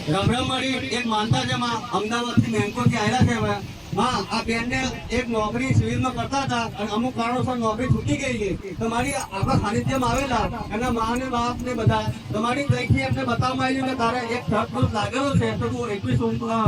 રમરમવાળી એક માનતા છે માં, અમદાવાદથી બેંકોથી આવેલા છે હવે. હા, આ બેનને એક નોકરી સિવિલમાં કરતા હતા અને અમુક કારણોસર નોકરી છૂટી ગઈ છે. તમારી આપણા સાનિધ્યમાં આવેલા એના મા ને બાપ ને બધા તમારી કઈથી એમને બતાવવામાં આવ્યું કે તારે એક શર્ટ લાગેલો છે તો તું 21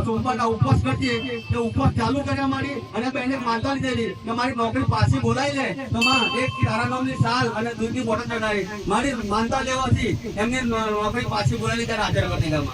સોમવારના ઉપવાસ કરજે. એ ઉપવાસ ચાલુ કર્યા મારી અને બેને માનતા લીધેલી કે મારી નોકરી પાછી બોલાવી લે તો માં એક તારા નામની શાલ અને દૂધની બોટલ ચડાવી. મારી માનતા લેવાથી એમને નોકરી પાછી બોલાવી ત્યારે હાજર કરી દીધા.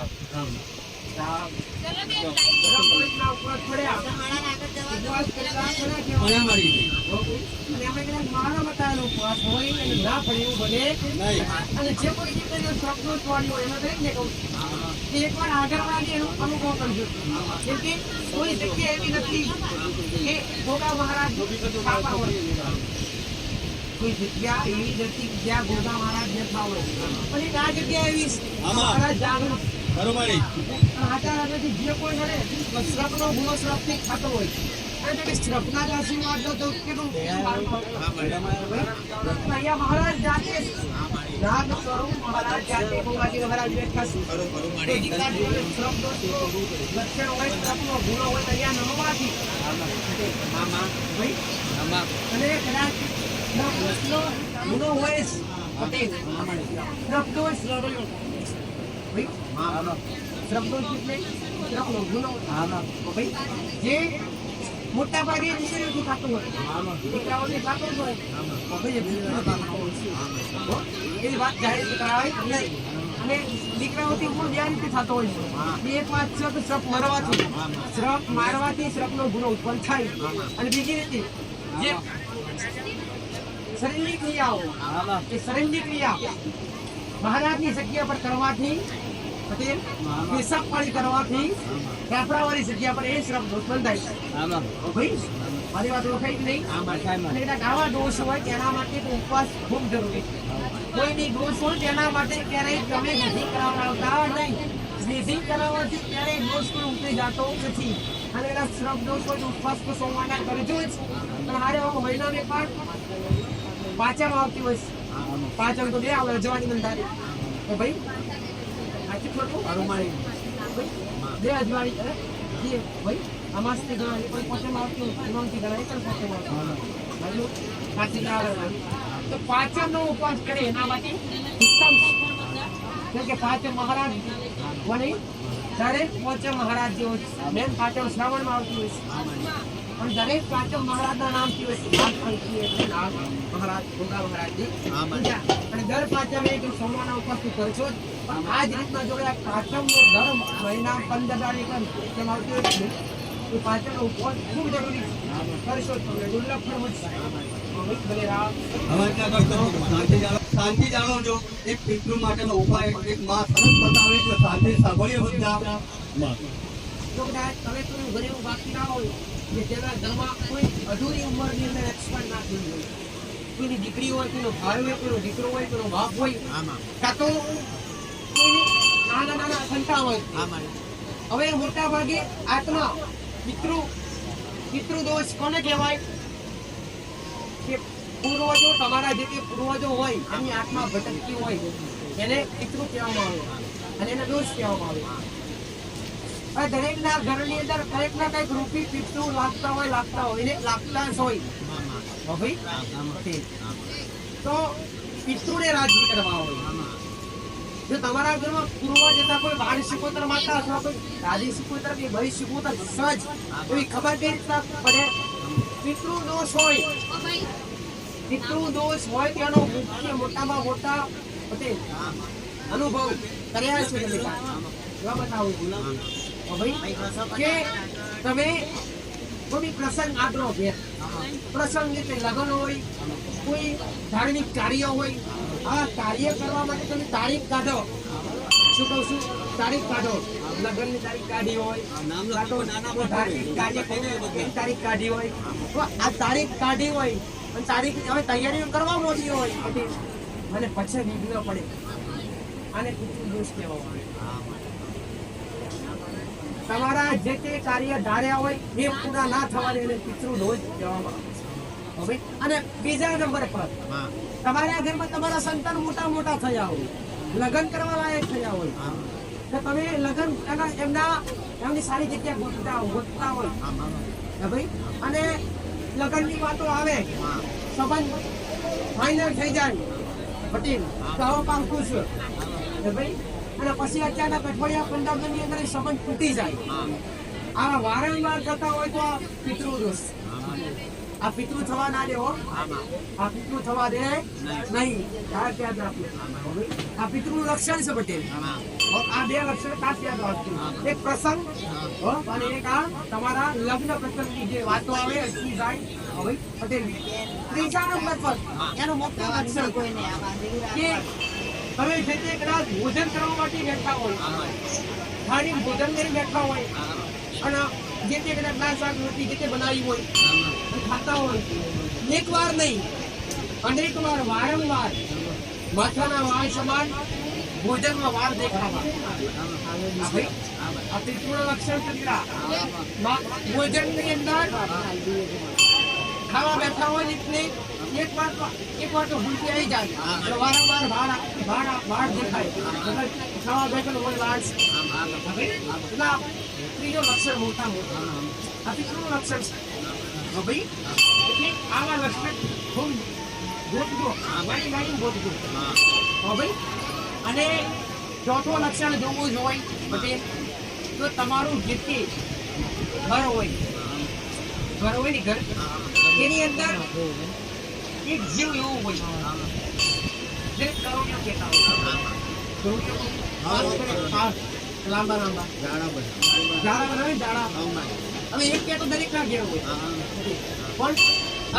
કોઈ જગ્યા એવી નથી જ્યાં ગોગા મહારાજ બેઠા હોય, પણ એક આ જગ્યા એવી મહારાજ જાગૃત જે કોઈ શ્રપનો ગુનો શ્રપથી ખાતો હોય અને શ્રપના જ આશીર્વાદ લો તો કેટલું અહીંયા મહારાજ જાતે રાગ સ્વરૂપ મહારાજ જાતે ગોગાજી મહારાજ બેઠા છે. લક્ષણ હોય શ્રપનો ગુનો હોય અહીંયા નમવાથી અને કદાચ ગુનો હોય પટેલ શ્રપદોષ જે મોટા ભાગે દીકરીઓથી ખાતું હોય, દીકરાઓને ખાતું હોય એ વાત જાહેર કરાય નહીં. અને દીકરાઓથી ગુણ જે રીતે થતો હોય છે એક વાત છે કે શ્રપ મારવાથી શ્રપનો ગુનો ઉત્પન્ન થાય. અને બીજી રીતે જે શરીરની ક્રિયાઓ એ શરીરની ક્રિયા મહારાજની જગ્યા પર કરવાથી પેશાબ પાણી કરવાથી કાપડાવાળી જગ્યા પર એ શ્રમ ઉત્પન્ન થાય છે. મારી વાત ઓળખાઈ જ નહીં. આવા દોષ હોય તેના માટે ઉપવાસ ખૂબ જરૂરી છે. કોઈની દોષ હોય તેના માટે ક્યારેય તમે વિધિ કરાવતા નહીં. વિધિ કરાવવાથી ક્યારેય દોષ પણ ઉતરી જતો નથી. અને એના શ્રમ દોષ હોય ઉપવાસ તો સોમવારના કરજો જ. પણ હારે મહિનાને પણ પાચન આવતી હોય છે. પાચન તો બે આવે જવાની બંધારે ભાઈ બે અજવાળી ભાઈ અમાસથી ગણાય કોઈ પોતે આવતું ઇમામથી ગણાય પણ પોતે આવતું તો પાચનનો ઉપવાસ કરે એના માટે ઉત્તમ છે કે પાચન મહારાજ બની દરેક પોચમ મહારાજ જેવો મેન પાચન શ્રાવણમાં આવતી હોય છે. પણ દરેક પાચમ મહારાજના નામથી હોય છે. મહારાજ ગોગા મહારાજની અને દર પાચમે સોમવારના ઉપવાસ કરશો. આ જ રીતના જો પાચમનો દર મહિના 15 તારીખ કેમ આવતી હોય છે એ પાચમનો ઉપવાસ ખૂબ જરૂરી કરશો તમને દુર્લભ પણ વધશે. શાંતિ જાણો છો. એક પિતૃ માટેનો ઉપાય એક માં સરસ બતાવે છે. શાંતિ સાંભળીએ બધા. જો કદાચ તમે કોઈ ઘરે બાકી ના હોય કે જેના ઘરમાં કોઈ અધૂરી ઉંમરની અંદર એક્સપર્ટ ના થયું હોય, કોઈની દીકરી હોય, કોઈનો ભાઈ હોય, કોઈનો દીકરો હોય, કોઈનો બાપ હોય, કાં તો નાના નાના સંતાન હોય. હવે મોટા ભાગે આત્મા પિતૃદોષ કોને કહેવાય કે પૂર્વજો, તમારા જે તે પૂર્વજો હોય એની આત્મા ભટકતી હોય એને પિતૃ કહેવામાં આવે અને એને દોષ કહેવામાં આવે. દરેકના ઘરની અંદર કંઈક ના કંઈક રૂપી પિતૃ લાગતા હોય એને લાગતા જ હોય. તો પિતૃને રાજ્ય કરવા હોય. જો તમારા ઘરમાં પૂર્વજ હતા કોઈ બાળ શિકોતર માતા અથવા કોઈ દાદી શિકોતર કે ભાઈ શિકોતર સહજ એવી ખબર કઈ રીતના પડે. પિતૃદોષ હોય તેનો મુખ્ય મોટામાં મોટા અનુભવ કર્યા છે. બતાવું કે તમે કોઈ પ્રસંગ આગળ ઘેર પ્રસંગ એટલે લગ્ન હોય, કોઈ ધાર્મિક કાર્ય હોય, આ કાર્ય કરવા માટે તમે તારીખ કાઢો. શું કહું છું? તારીખ કાઢો. લગ્નની તારીખ કાઢી હોય, તારીખ કાઢી હોય તો આ તારીખ કાઢી હોય અને તારીખ હવે તૈયારી કરવા મોટી હોય અને પછી વિઘ્ન પડે આને પિતૃદોષ કહેવામાં આવે. તમારા જે તે કાર્ય ધાર્યા હોય એ પૂરા ના થવાને એને પિતૃદોષ કહેવામાં આવે. અને બીજા નંબર પર તમારા ઘરમાં તમારા સંતાન મોટા થયા હોય, લગ્ન કરવા લાયક થયા હોય, તો તમે લગ્ન એમની સારી જગ્યા ગોતતા હોય હે ભાઈ, અને લગ્નની વાતો આવે, સંબંધ ફાઇનલ થઈ જાય પટેલ, તો હવે કામ ખુશ હે ભાઈ, અને પછી અચાનક અઠવાડિયા 15 દિનની અંદર એ સંબંધ તૂટી જાય. આ વારંવાર થતા હોય તો આ પિતૃ દોષ. આ પિતૃ થવા ના દેવો, આ પિતૃ થવા દે નહીં. યાદ રાખજો, આ પિતૃનું લક્ષણ છે પટેલ. આ બે લક્ષણ ખાસ યાદ રાખજો. એક પ્રસંગ અને એક આ તમારા લગ્ન પ્રસંગની જે વાતો આવે અટકી જાય હવે પટેલ. ત્રીજા નંબર પર એનું મુખ્ય લક્ષણ કે તમે જે તે કદાચ ભોજન કરવા માટે બેઠા હોય, થાળી ભોજન લઈને બેઠા હોય, અને જે તે કદાચ દાળ શાક રોટલી જે તે બનાવી હોય ખાતા હોય, એક વાર નહીં અનેક વાર વારંવાર માથાના વાળ સમાન ભોજનમાં વાળ દેખાવા. આ પિતૃનું લક્ષણ ચંદ્રા ભોજનની અંદર ખાવા બેઠા હોય એટલે એક વાર તો ભૂલથી આવી જાય, વારંવાર વાળ દેખાય, ખાવા બેઠેલો હોય વાળ. ત્રીજો લક્ષણ મોટા આ પિતૃનું લક્ષણ છે ભાઈ. એટલે આવા લક્ષણ ખૂબ ગોતજો, ગોતજો ભાઈ. અને ચોથો લક્ષણ જોવું જોઈએ પટેલ, તો તમારું જે ઘર હોય ને ઘર, એની અંદર એક જીવ એવું હોય જે કરોડિયો કહેતા હોય, લાંબા જાડા. હવે એક કે તો દરેક ના ઘેર હોય, પણ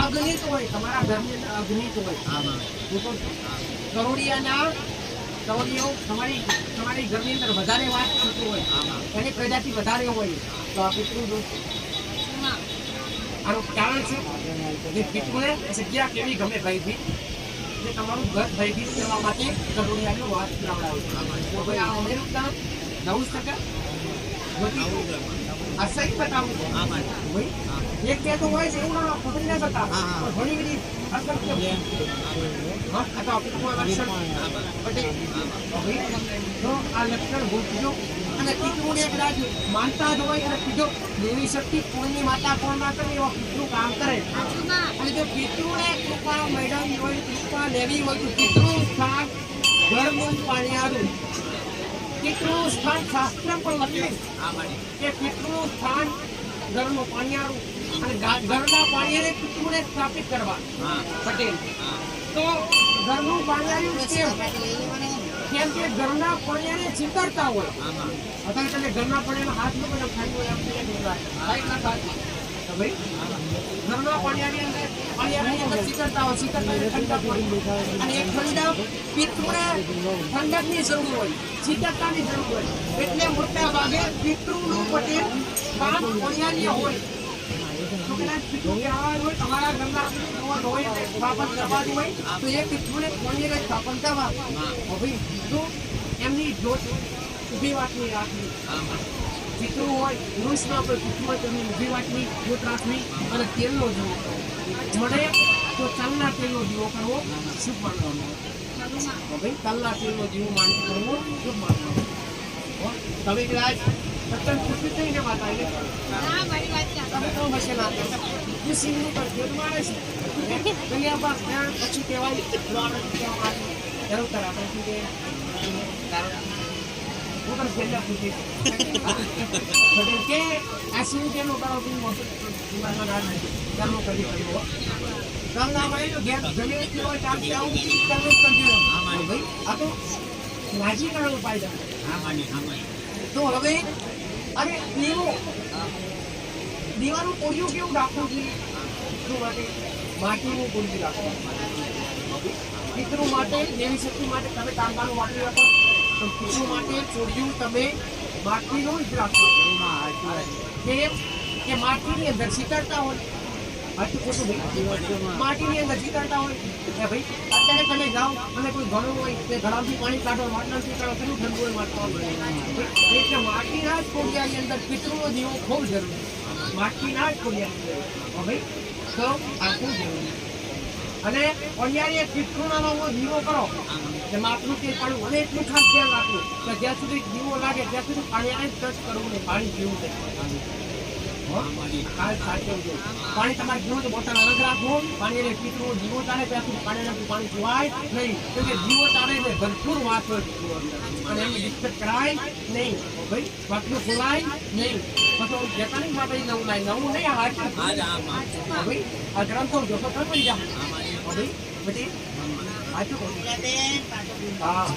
અગણિત હોય તમારા ઘરની અંદર, અગણિત હોય. કરોડિયો તમારી ઘરની અંદર વધારે વાત કરતું હોય, એની પ્રજાતિ વધારે હોય, તો આ પિતૃ દોષ. આનું કારણ છે કે પિતૃને જગ્યા કેવી ગમે ભયભીત, જે તમારું ઘર ભયભીત કરવા માટે કરોડિયાની વાત કરાવડાવે. આ અમેરિક 90% આ સહી બતાવું એક કહેતો હોય છે એવું પકડી ના શકતા, ઘણી બધી તો આ લક્ષણ ભૂલજો. અને પિતૃને કદાચ માનતા જ હોય અને કીધો દેવી શક્તિ કોણની માતા કોણ ના કરે એવા પિતૃ કામ કરે. અને જો પિતૃને કૃપા મેળવવી હોય, કૃપા લેવી હોય તો પિતૃ સ્થાન ઘરનું પાણીયારું. પિતૃ સ્થાન શાસ્ત્ર પણ લખ્યું કે પિતૃ સ્થાન ઘરનું પાણીયારું, અને ઘરના પાણીયાને પિતૃને સ્થાપિત કરવા પટેલ. તો ઘરનું પાણીયારું કેમ કે ઘરના પાણીયાને ચિંતરતા હોય. અત્યારે તમે ઘરના પાણીયાનો હાથ નો બધા ખાઈ હોય એમ ભાઈ, ઘરના પાણીયાની અંદર ચિંતરતા હોય, ઠંડક હોય, અને એક ઠંડક પિતૃને ઠંડકની જરૂર હોય, ચિંતરતાની જરૂર હોય. એટલે મોટા ભાગે પિતૃનું પટેલ કામ પાણીયાની હોય. તમારા ઘરના સ્થાપન કરવાનું હોય તો એ પિતૃને પાણીયાને સ્થાપન કરવા. તો એમની જોત ઊભી વાતની રાખવી. પિતૃ હોય વૃક્ષના પર પિતૃ હોય તેમની ઊભી વાતની જોત રાખવી, અને તેલનો દીવો મળે તો તલના તેલનો દીવો કરવો શુભ માનવામાં. તલના તેલનો દીવો કરવો શુભ માનવામાં. તમે કદાચ અત્યંત ખુશી થઈને વાત આવી તમે તો હશે ના હું સિંહનું કરજો મારે છે પછી કહેવાય જરૂર કર આપણે શું કે હું પણ છેલ્લા પૂછી કે આ સિંહ કેનો કરો કર્મ કરી કર્યો કામ ના મળે તો ઘેર જમી હોય ચાલતી આવું કર્મ જ કરજો. ભાઈ આ તો નાજી કરવાનો ઉપાય છે. તો હવે અને દીવાનું કોડિયું કેવું રાખવું જોઈએ? પિતૃ માટે માટીનું કોડિયું રાખવું. પિતૃ માટે દેવી શક્તિ માટે તમે તાંબાનું વાટલું રાખો, તો પિતૃ માટે કોડિયું તમે માટીનું જ રાખો. કે માટીની અંદર શીતળતા હોય, માટીની અંદર શીતળતા હોય. ભાઈ અત્યારે તમે જાઓ અને કોઈ ઘણું હોય તે ઘણાથી પાણી કાઢો, માટલાથી કાઢો, કેટલું ઠંડુ હોય માટલું. એટલે માટીના જ કોડિયાની અંદર પિતૃનો દીવો ખૂબ જરૂરી. માટીના જ કોડિયાની ભાઈ તો આ ખૂબ જરૂરી. અને કોડિયાની પિતૃનો દીવો કરો કે માપનું તેલ પાડવું અને એટલું ખાસ ધ્યાન રાખવું કે જ્યાં સુધી દીવો લાગે ત્યાં સુધી પાણી આને ટચ કરવું નહીં, પાણી પીવું નહીં. ખાસ સાચવજો. પાણી તમારે પીવું તો બોટલ અલગ રાખવો, પાણી એને પીવું, દીવો ચાલે ત્યાં સુધી પાણી પીવાય નહીં, કેમ કે દીવો ચાલે ને ભરપૂર વાસ હોય અને એમને ડિસ્ટર્બ કરાય નહીં ભાઈ, વાતનું ખોલાય નહીં. પછી જતા નહીં માટે નવું નહીં આ વાંચું ભાઈ, આ ગ્રંથો જોશો તો પડી જા ભાઈ, પછી વાંચું હા.